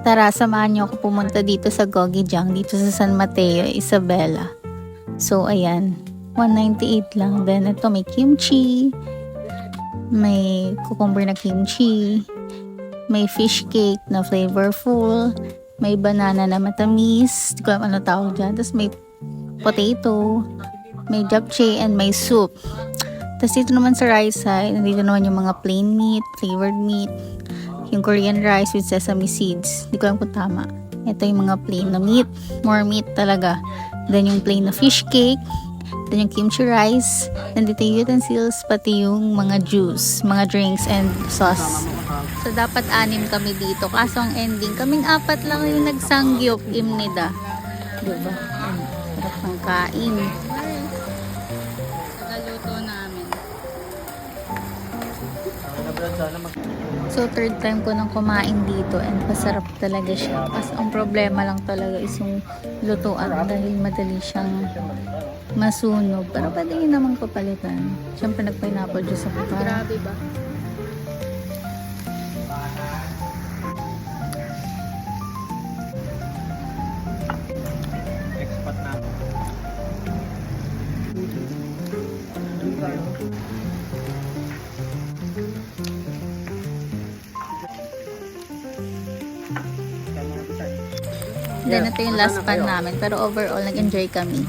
Tara, samahan niyo ako pumunta dito sa Gogijiang, dito sa San Mateo, Isabela. So, ayan. 198 lang. Then, ito may kimchi. May cucumber na kimchi. May fish cake na flavorful. May banana na matamis. Hindi ko alam ano tawag dyan. Tapos may potato. May japchae and may soup. Tapos dito naman sa rice side, nandito naman yung mga plain meat, flavored meat. Yung Korean rice with sesame seeds. Hindi ko alam kung tama. Ito yung mga plain na meat. More meat talaga. Then yung plain na fish cake. Then yung kimchi rice. Nandito yung utensils, pati yung mga juice, mga drinks and sauce. So dapat 6 kami dito. Kaso ang ending, kaming 4 lang yung nagsangyop imnida. Diba? Sarap ng kain. Naluto namin. So, 3rd time ko nang kumain dito and pasarap talaga siya. Kasi ang problema lang talaga is yung lutuan dahil madali siyang masunog. Pero pwede yun naman papalitan. Siyempre, nag-pineapple juice ako para. Grabe ba? Expat na ako. Then, ito yung last pan namin. Pero overall, nag-enjoy kami.